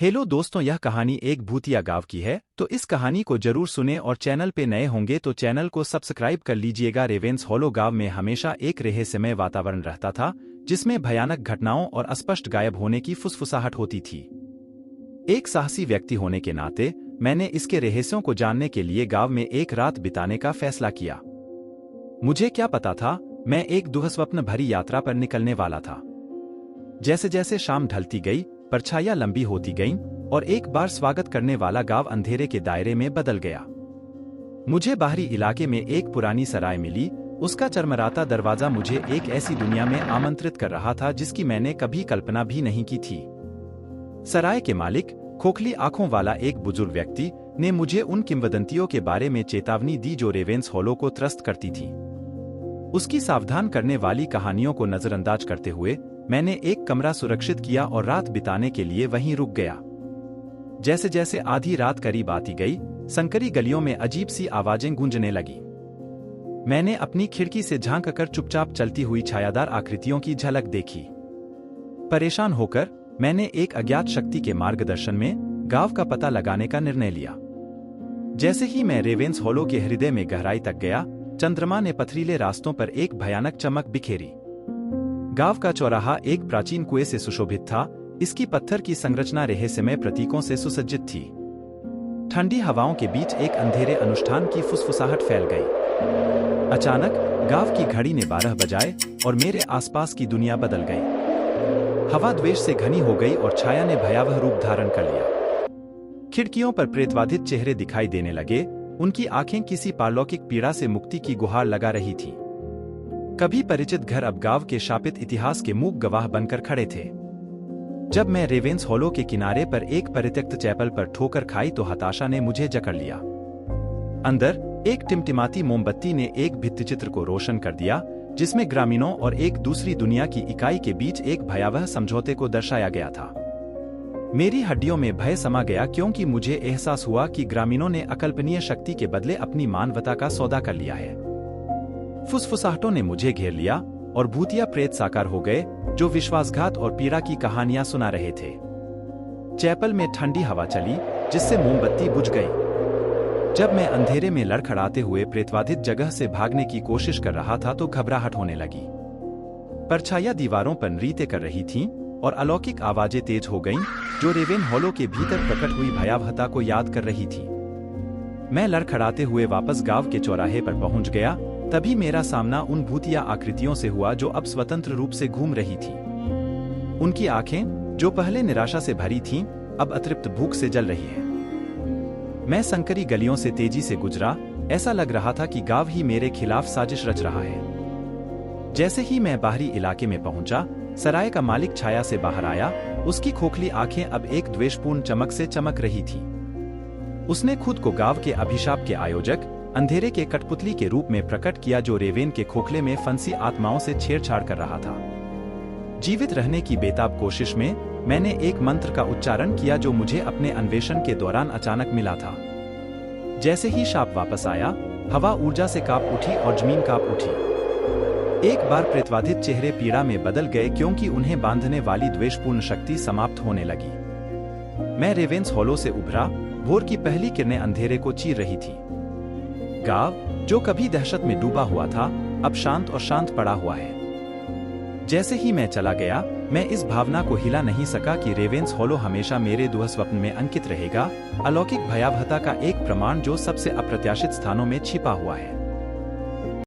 Hello दोस्तों, यह कहानी एक भूतिया गांव की है। तो इस कहानी को जरूर सुने और चैनल पे नए होंगे तो चैनल को सब्सक्राइब कर लीजिएगा। रेवेंस हॉलो गांव में हमेशा एक रहस्यमय वातावरण रहता था, जिसमें भयानक घटनाओं और अस्पष्ट गायब होने की फुसफुसाहट होती थी। एक साहसी व्यक्ति होने के नाते मैंने इसके रहस्यों को जानने के लिए गांव में एक रात बिताने का फैसला किया। मुझे क्या पता था, मैं एक दुःस्वप्न भरी यात्रा पर निकलने वाला था। जैसे जैसे शाम ढलती गई, परछाइयां लंबी होती गईं और एक बार स्वागत करने वाला गांव अंधेरे के दायरे में बदल गया। मुझे बाहरी इलाके में एक पुरानी सराय मिली। उसका चरमराता दरवाजा मुझे एक ऐसी दुनिया में आमंत्रित कर रहा था जिसकी मैंने कभी कल्पना भी नहीं की थी। सराय के मालिक, खोखली आंखों वाला एक बुजुर्ग व्यक्ति, ने मुझे उन किंवदंतियों के बारे में चेतावनी दी जो रेवेंस हॉलो को त्रस्त करती थी। उसकी सावधान करने वाली कहानियों को नजरअंदाज करते हुए मैंने एक कमरा सुरक्षित किया और रात बिताने के लिए वहीं रुक गया। जैसे जैसे आधी रात करीब आती गई, संकरी गलियों में अजीब सी आवाजें गूंजने लगी। मैंने अपनी खिड़की से झांककर चुपचाप चलती हुई छायादार आकृतियों की झलक देखी। परेशान होकर मैंने एक अज्ञात शक्ति के मार्गदर्शन में गांव का पता लगाने का निर्णय लिया। जैसे ही मैं रेवेंस हॉलो के हृदय में गहराई तक गया, चंद्रमा ने पथरीले रास्तों पर एक भयानक चमक बिखेरी। गांव का चौराहा एक प्राचीन कुएं से सुशोभित था। इसकी पत्थर की संरचना रहस्यमय प्रतीकों से सुसज्जित थी। ठंडी हवाओं के बीच एक अंधेरे अनुष्ठान की फुसफुसाहट फैल गई। अचानक गांव की घड़ी ने 12 बजाए और मेरे आसपास की दुनिया बदल गई। हवा द्वेष से घनी हो गई और छाया ने भयावह रूप धारण कर लिया। खिड़कियों पर प्रेतवाधित चेहरे दिखाई देने लगे। उनकी आंखें किसी पारलौकिक पीड़ा से मुक्ति की गुहार लगा रही थी। कभी परिचित घर अब गांव के शापित इतिहास के मूक गवाह बनकर खड़े थे। जब मैं रेवेंस हॉलो के किनारे पर एक परित्यक्त चैपल पर ठोकर खाई तो हताशा ने मुझे जकड़ लिया। अंदर एक टिमटिमाती मोमबत्ती ने एक भित्तिचित्र को रोशन कर दिया, जिसमें ग्रामीणों और एक दूसरी दुनिया की इकाई के बीच एक भयावह समझौते को दर्शाया गया था। मेरी हड्डियों में भय समा गया, क्योंकि मुझे एहसास हुआ कि ग्रामीणों ने अकल्पनीय शक्ति के बदले अपनी मानवता का सौदा कर लिया है। फुसफुसाहटों ने मुझे घेर लिया और भूतिया प्रेत साकार हो गए, जो विश्वासघात और पीड़ा की कहानियां सुना रहे थे। चैपल में ठंडी हवा चली, जिससे मोमबत्ती बुझ गई। जब मैं अंधेरे में लड़खड़ाते हुए प्रेतवाधित जगह से भागने की कोशिश कर रहा था तो घबराहट होने लगी। परछाइयां दीवारों पर नृत्य कर रही थीं और अलौकिक आवाजें तेज हो गईं, जो रेवेन हॉलो के भीतर प्रकट हुई भयावहता को याद कर रही थी। मैं लड़खड़ाते हुए वापस गांव के चौराहे पर पहुंच गया। तभी मेरा सामना उन भूतिया आकृतियों से हुआ जो अब स्वतंत्र रूप से घूम रही थी। उनकी आंखें, जो पहले निराशा से भरी थीं, अब अतृप्त भूख से जल रही है। मैं संकरी गलियों से तेजी से गुजरा। ऐसा लग रहा था कि गांव ही मेरे खिलाफ साजिश रच रहा है। जैसे ही मैं बाहरी इलाके में पहुंचा, सराय का मालिक छाया से बाहर आया। उसकी खोखली आंखें अब एक द्वेषपूर्ण चमक से चमक रही थी। उसने खुद को गांव के अभिशाप के आयोजक, अंधेरे के कठपुतली के रूप में प्रकट किया, जो रेवेन के खोखले में फंसी आत्माओं से छेड़छाड़ कर रहा था। जीवित रहने की बेताब कोशिश में मैंने एक मंत्र का उच्चारण किया, जो मुझे अपने अन्वेषण के दौरान अचानक मिला था। जैसे ही शाप वापस आया, हवा ऊर्जा से कांप उठी और जमीन कांप उठी। एक बार प्रेतवाधित चेहरे पीड़ा में बदल गए, क्योंकि उन्हें बांधने वाली द्वेषपूर्ण शक्ति समाप्त होने लगी। मैं रेवेंस हॉलो से उभरा। भोर की पहली किरणें अंधेरे को चीर रही थी। गांव, जो कभी दहशत में डूबा हुआ था, अब शांत और शांत पड़ा हुआ है। जैसे ही मैं चला गया, मैं इस भावना को हिला नहीं सका कि रेवेंस हॉलो हमेशा मेरे दुःस्वप्न में अंकित रहेगा, अलौकिक भयावहता का एक प्रमाण जो सबसे अप्रत्याशित स्थानों में छिपा हुआ है।